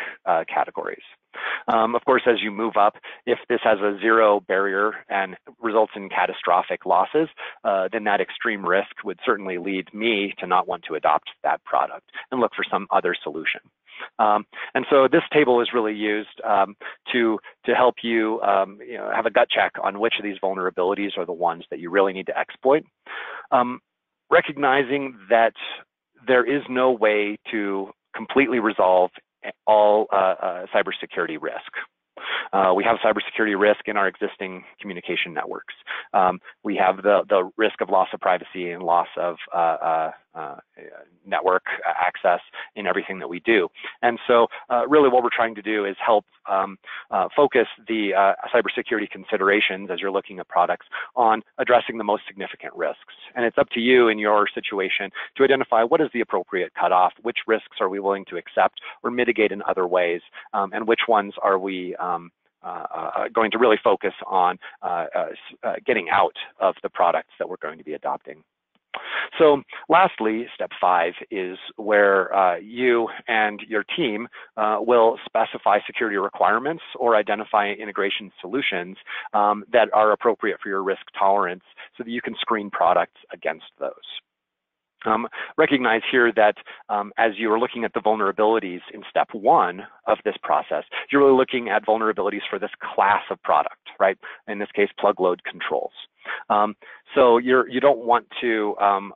Speaker 3: categories. Of course, as you move up, if this has a 0 barrier and results in catastrophic losses, then that extreme risk would certainly lead me to not want to adopt that product and look for some other solution. And so this table is really used to help you, have a gut check on which of these vulnerabilities are the ones that you really need to exploit. Recognizing that there is no way to completely resolve all cybersecurity risk. We have cybersecurity risk in our existing communication networks. We have the risk of loss of privacy and loss of network access in everything that we do. And so really what we're trying to do is help focus the cybersecurity considerations as you're looking at products on addressing the most significant risks. And it's up to you in your situation to identify what is the appropriate cutoff, which risks are we willing to accept or mitigate in other ways, and which ones are we going to really focus on getting out of the products that we're going to be adopting. So lastly, step 5 is where you and your team will specify security requirements or identify integration solutions that are appropriate for your risk tolerance so that you can screen products against those. Recognize here that as you are looking at the vulnerabilities in step 1 of this process, you're really looking at vulnerabilities for this class of product, right? In this case, plug load controls. So you don't want to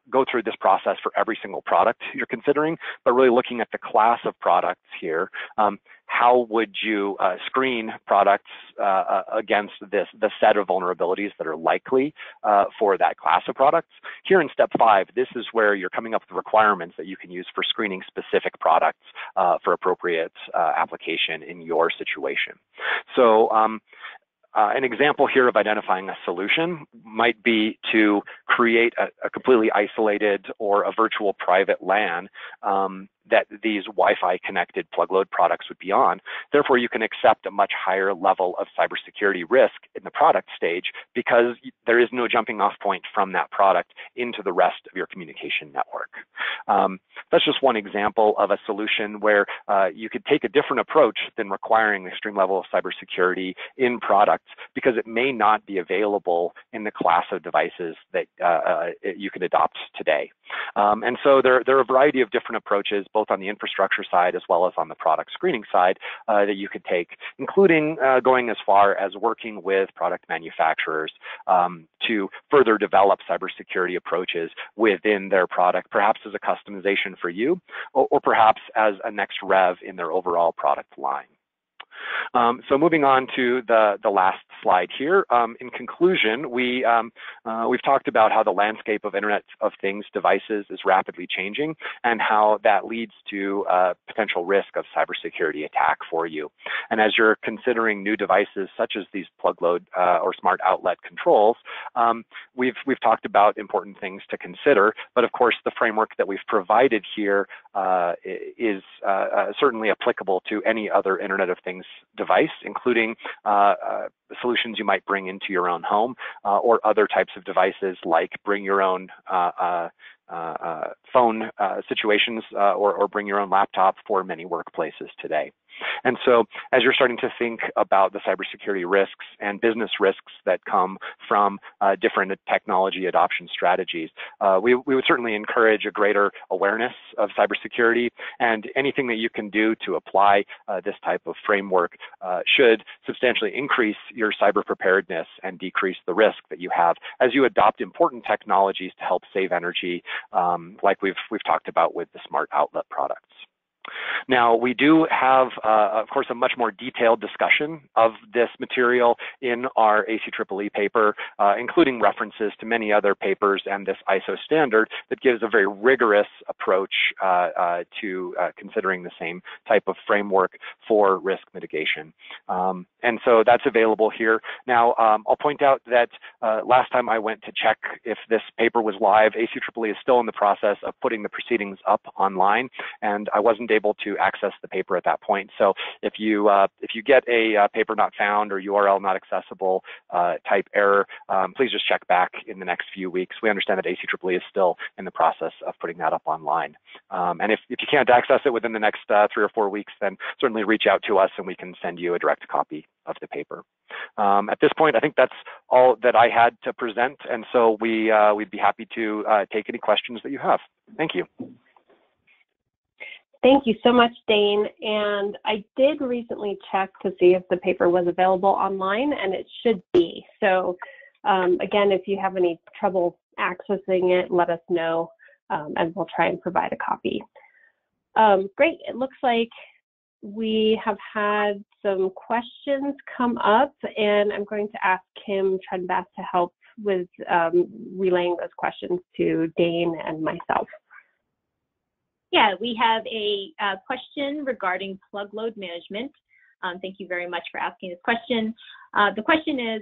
Speaker 3: go through this process for every single product you're considering, but really looking at the class of products here. How would you screen products against the set of vulnerabilities that are likely for that class of products? Here in step 5, this is where you're coming up with requirements that you can use for screening specific products for appropriate application in your situation. So an example here of identifying a solution might be to create a completely isolated or a virtual private LAN that these Wi-Fi connected plug load products would be on. Therefore, you can accept a much higher level of cybersecurity risk in the product stage because there is no jumping off point from that product into the rest of your communication network. That's just one example of a solution where you could take a different approach than requiring an extreme level of cybersecurity in products because it may not be available in the class of devices that you can adopt today. And so there are a variety of different approaches, both on the infrastructure side as well as on the product screening side that you could take, including going as far as working with product manufacturers to further develop cybersecurity approaches within their product, perhaps as a customization for you, or perhaps as a next rev in their overall product line. So moving on to the last slide here. In conclusion, we've talked about how the landscape of Internet of Things devices is rapidly changing and how that leads to potential risk of cybersecurity attack for you. And as you're considering new devices such as these plug load or smart outlet controls, we've talked about important things to consider, but of course the framework that we've provided here is certainly applicable to any other Internet of Things device, including solutions you might bring into your own home or other types of devices like bring your own phone situations or bring your own laptop for many workplaces today. And so as you're starting to think about the cybersecurity risks and business risks that come from different technology adoption strategies, we would certainly encourage a greater awareness of cybersecurity, and anything that you can do to apply this type of framework should substantially increase your cyber preparedness and decrease the risk that you have as you adopt important technologies to help save energy, like we've talked about with the smart outlet products. Now, we do have, of course, a much more detailed discussion of this material in our ACEEE paper, including references to many other papers and this ISO standard that gives a very rigorous approach to considering the same type of framework for risk mitigation. And so that's available here. Now, I'll point out that last time I went to check if this paper was live, ACEEE is still in the process of putting the proceedings up online, and I wasn't able to access the paper at that point. So if you get a paper not found or URL not accessible type error, please just check back in the next few weeks. We understand that ACEEE is still in the process of putting that up online. And if you can't access it within the next 3 or 4 weeks, then certainly reach out to us and we can send you a direct copy of the paper. At this point, I think that's all that I had to present, and so we'd be happy to take any questions that you have. Thank you.
Speaker 2: Thank you so much, Dane. And I did recently check to see if the paper was available online, and it should be. So again, if you have any trouble accessing it, let us know, and we'll try and provide a copy. Great. It looks like we have had some questions come up, and I'm going to ask Kim Trenbath to help with relaying those questions to Dane and myself.
Speaker 4: Yeah, we have a question regarding plug load management. Thank you very much for asking this question. The question is,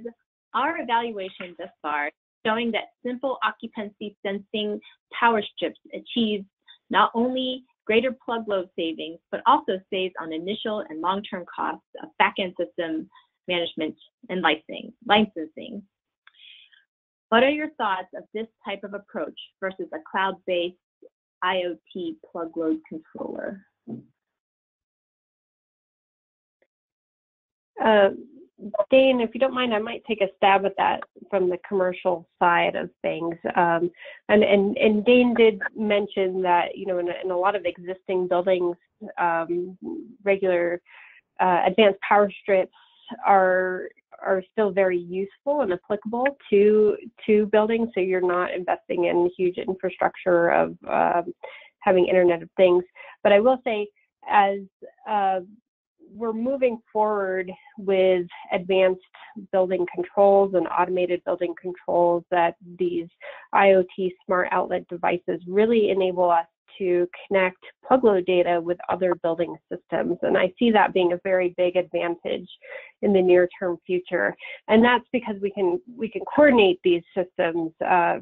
Speaker 4: our evaluation thus far showing that simple occupancy sensing power strips achieves not only greater plug load savings, but also saves on initial and long-term costs of back-end system management and licensing. What are your thoughts of this type of approach versus a cloud-based IoT plug load controller?
Speaker 2: Dane, if you don't mind, I might take a stab at that from the commercial side of things. And Dane did mention that, you know, in a lot of existing buildings, regular advanced power strips are still very useful and applicable to buildings, so you're not investing in huge infrastructure of having Internet of Things. But I will say, as we're moving forward with advanced building controls and automated building controls, that these IoT smart outlet devices really enable us to connect plug load data with other building systems. And I see that being a very big advantage in the near term future. And that's because we can coordinate these systems.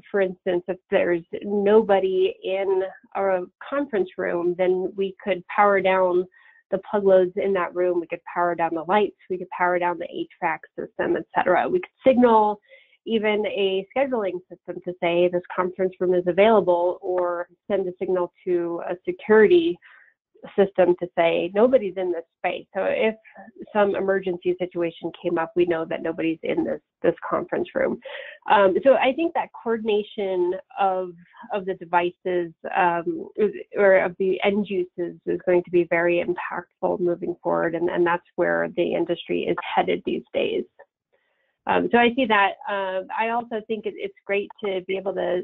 Speaker 2: For instance, if there's nobody in a conference room, then we could power down the plug loads in that room. We could power down the lights, we could power down the HVAC system, etc. We could signal even a scheduling system to say this conference room is available, or send a signal to a security system to say nobody's in this space. So if some emergency situation came up, we know that nobody's in this conference room. So I think that coordination of the devices or of the end uses is going to be very impactful moving forward, and that's where the industry is headed these days. So I see that. I also think it's great to be able to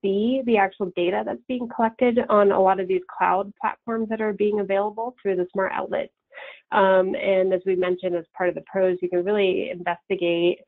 Speaker 2: see the actual data that's being collected on a lot of these cloud platforms that are being available through the smart outlet And as we mentioned, as part of the pros, you can really investigate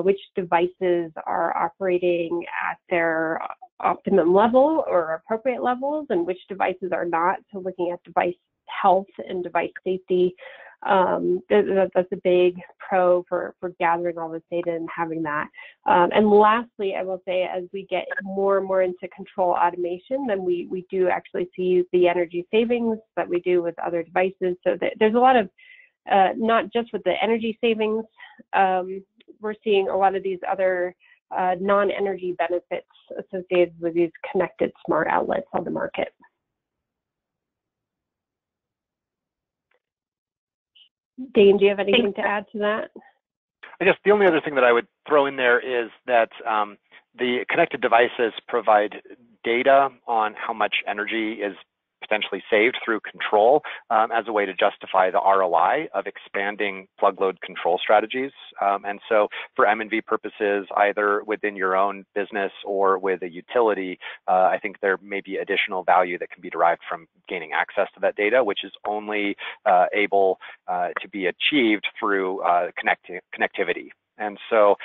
Speaker 2: which devices are operating at their optimum level or appropriate levels and which devices are not. So looking at device health and device safety, that's a big pro for gathering all this data and having that. And lastly, I will say, as we get more and more into control automation, then we do actually see the energy savings that we do with other devices. So there's a lot of, not just with the energy savings, we're seeing a lot of these other non-energy benefits associated with these connected smart outlets on the market. Dane, do you have anything to add to that?
Speaker 3: I guess the only other thing that I would throw in there is that the connected devices provide data on how much energy is potentially saved through control as a way to justify the ROI of expanding plug load control strategies. And so for M&V purposes, either within your own business or with a utility, I think there may be additional value that can be derived from gaining access to that data, which is only able to be achieved through connectivity. And so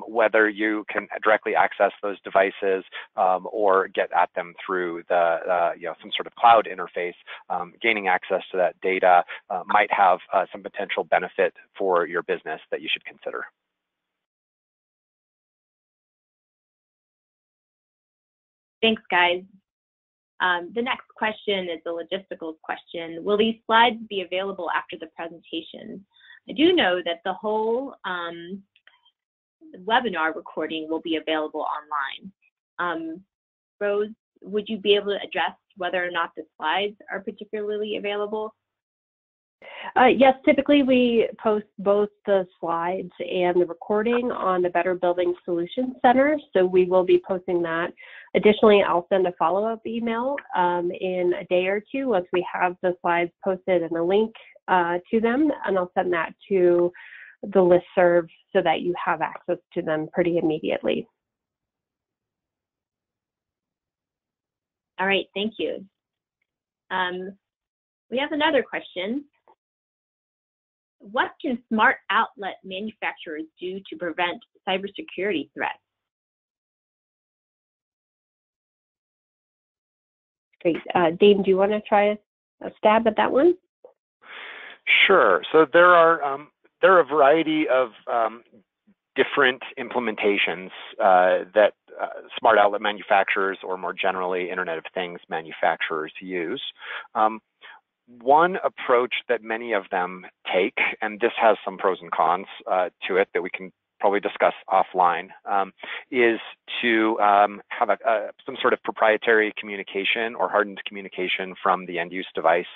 Speaker 3: whether you can directly access those devices or get at them through the some sort of cloud interface, gaining access to that data might have some potential benefit for your business that you should consider.
Speaker 4: Thanks, guys. The next question is a logistical question. Will these slides be available after the presentation? I do know that the whole webinar recording will be available online. Rose, would you be able to address whether or not the slides are particularly available?
Speaker 2: Yes, typically we post both the slides and the recording on the Better Building Solutions Center, so we will be posting that. Additionally, I'll send a follow-up email in a day or two once we have the slides posted and a link to them, and I'll send that to the listserv so that you have access to them pretty immediately.
Speaker 4: All right, thank you. We have another question. What can smart outlet manufacturers do to prevent cybersecurity threats?
Speaker 2: Great. Dane, do you want to try a stab at that one?
Speaker 3: Sure. So there are a variety of different implementations that smart outlet manufacturers, or more generally Internet of Things manufacturers, use. One approach that many of them take, and this has some pros and cons to it that we can probably discuss offline, is to have some sort of proprietary communication or hardened communication from the end-use device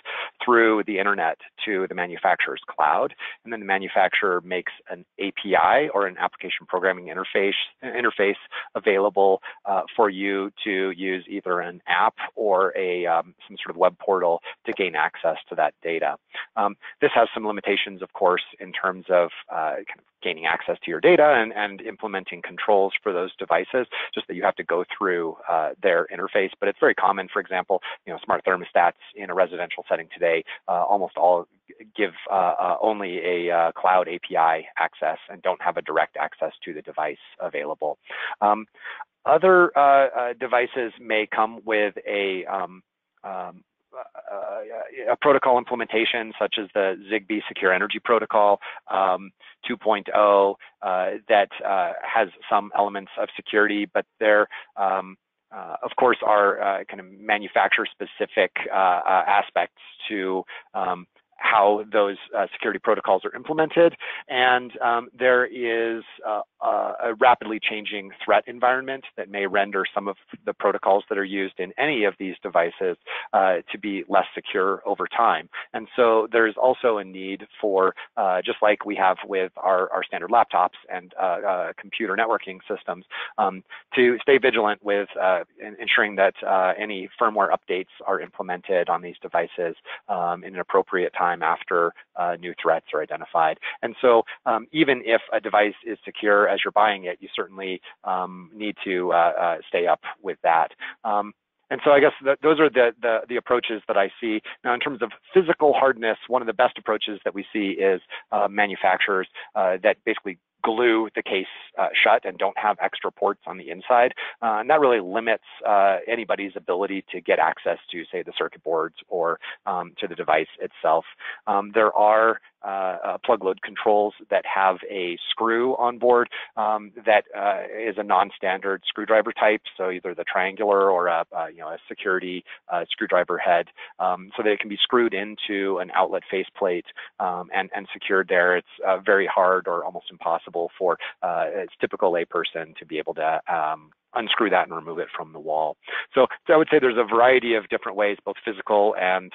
Speaker 3: through the internet to the manufacturer's cloud, and then the manufacturer makes an API or an application programming interface available for you to use either an app or some sort of web portal to gain access to that data. This has some limitations, of course, in terms of kind of gaining access to your data and implementing controls for those devices, just that you have to go through their interface. But it's very common, for example, smart thermostats in a residential setting today, almost all give only a cloud API access and don't have a direct access to the device available. Other devices may come with a protocol implementation, such as the Zigbee Secure Energy Protocol 2.0 that has some elements of security, but there, of course, are kind of manufacturer-specific aspects to how those security protocols are implemented, and there is a rapidly changing threat environment that may render some of the protocols that are used in any of these devices to be less secure over time. And so there's also a need for, just like we have with our standard laptops and computer networking systems, to stay vigilant with ensuring that any firmware updates are implemented on these devices in an appropriate time after new threats are identified. And so even if a device is secure as you're buying it, you certainly need to stay up with that. And so I guess those are the approaches that I see. Now, in terms of physical hardness, one of the best approaches that we see is manufacturers that basically glue the case shut and don't have extra ports on the inside. And that really limits anybody's ability to get access to, say, the circuit boards or to the device itself. There are plug load controls that have a screw on board that is a non-standard screwdriver type, so either the triangular or a security screwdriver head, so that it can be screwed into an outlet faceplate and secured there. It's very hard or almost impossible for a typical layperson to be able to unscrew that and remove it from the wall. So I would say there's a variety of different ways, both physical and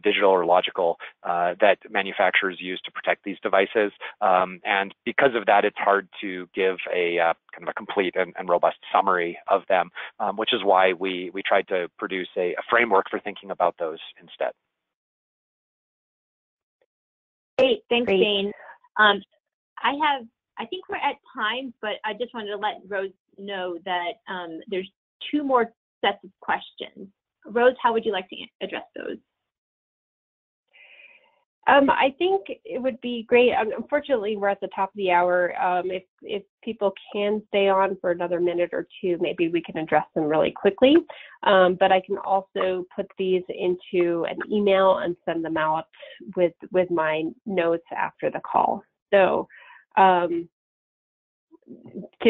Speaker 3: digital or logical, that manufacturers use to protect these devices. And because of that, it's hard to give a kind of a complete and robust summary of them, which is why we tried to produce a framework for thinking about those instead.
Speaker 4: Great, thanks, Dane. I think we're at time, but I just wanted to let Rose know that there's 2 more sets of questions. Rose, how would you like to address those?
Speaker 2: I think it would be great. Unfortunately, we're at the top of the hour. If people can stay on for another minute or 2, maybe we can address them really quickly. But I can also put these into an email and send them out with my notes after the call. So, Kim,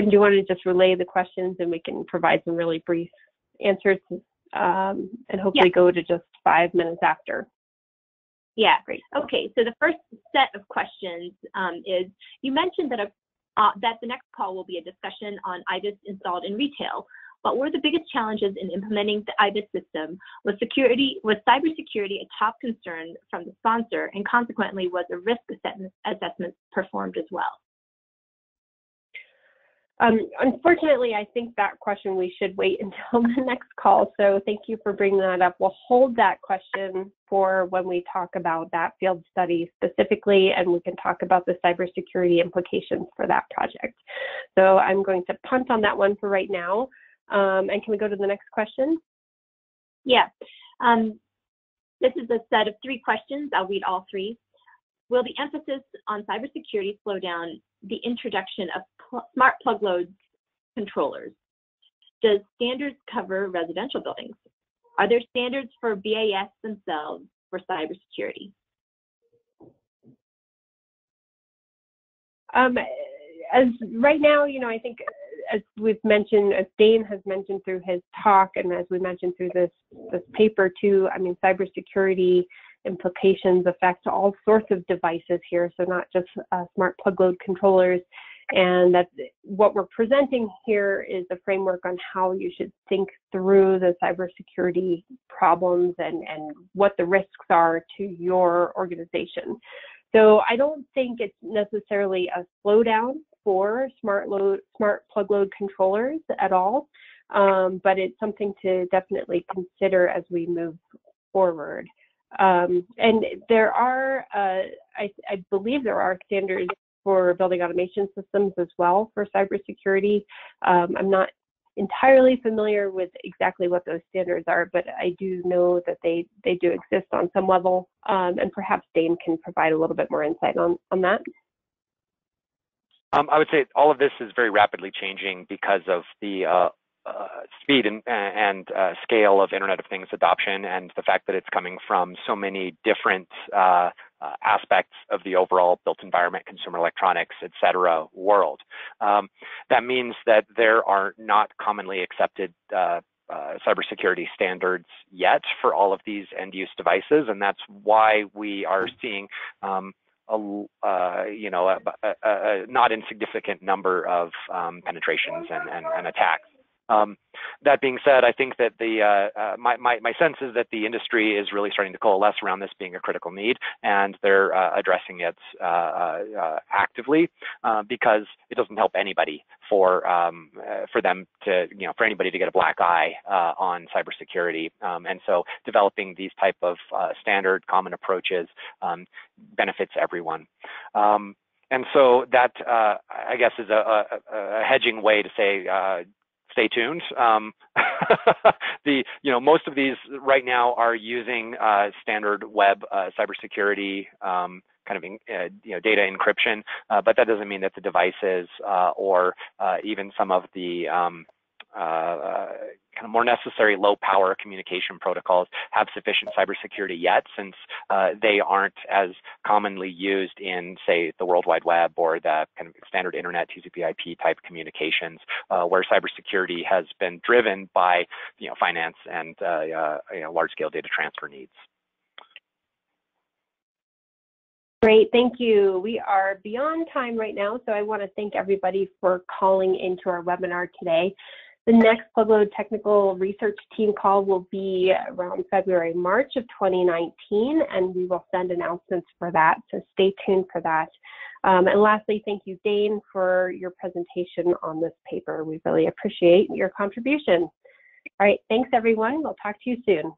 Speaker 2: do you want to just relay the questions and we can provide some really brief answers and hopefully go to just 5 minutes after?
Speaker 4: Yeah, great. Okay, so the first set of questions is, you mentioned that that the next call will be a discussion on IBIS installed in retail. What were the biggest challenges in implementing the IBIS system? Was cybersecurity a top concern from the sponsor, and consequently was a risk assessment performed as well?
Speaker 2: Unfortunately, I think that question we should wait until the next call. So thank you for bringing that up. We'll hold that question for when we talk about that field study specifically, and we can talk about the cybersecurity implications for that project. So I'm going to punt on that one for right now. And can we go to the next question?
Speaker 4: Yeah. This is a set of 3 questions. I'll read all 3. Will the emphasis on cybersecurity slow down the introduction of smart plug load controllers? Does standards cover residential buildings? Are there standards for BAS themselves for cybersecurity?
Speaker 2: As right now, I think as we've mentioned, as Dane has mentioned through his talk, and as we mentioned through this paper too, I mean, cybersecurity implications affect all sorts of devices here, so not just smart plug load controllers. And that's what we're presenting here is a framework on how you should think through the cybersecurity problems and what the risks are to your organization. So I don't think it's necessarily a slowdown for smart plug load controllers at all, but it's something to definitely consider as we move forward. And there are, I believe there are standards for building automation systems as well for cybersecurity. I'm not entirely familiar with exactly what those standards are, but I do know that they do exist on some level, and perhaps Dane can provide a little bit more insight on that.
Speaker 3: I would say all of this is very rapidly changing because of the speed and scale of Internet of Things adoption, and the fact that it's coming from so many different aspects of the overall built environment, consumer electronics, et cetera, world. That means that there are not commonly accepted cybersecurity standards yet for all of these end-use devices, and that's why we are seeing a not insignificant number of penetrations and attacks. That being said, I think that my sense is that the industry is really starting to coalesce around this being a critical need, and they're addressing it actively because it doesn't help anybody for them to, for anybody to get a black eye on cybersecurity. And so developing these type of standard common approaches benefits everyone. And so that, I guess, is a hedging way to say, stay tuned. Most of these right now are using standard web cybersecurity kind of data encryption, but that doesn't mean that the devices or even some of the kind of more necessary low power communication protocols have sufficient cybersecurity yet, since they aren't as commonly used in, say, the World Wide Web or the kind of standard internet TCP/IP type communications, where cybersecurity has been driven by finance and large scale data transfer needs.
Speaker 2: Great, thank you. We are beyond time right now, so I want to thank everybody for calling into our webinar today. The next Plugload Technical Research Team call will be around February, March of 2019, and we will send announcements for that, so stay tuned for that. And lastly, thank you, Dane, for your presentation on this paper. We really appreciate your contribution. All right, thanks everyone. We'll talk to you soon.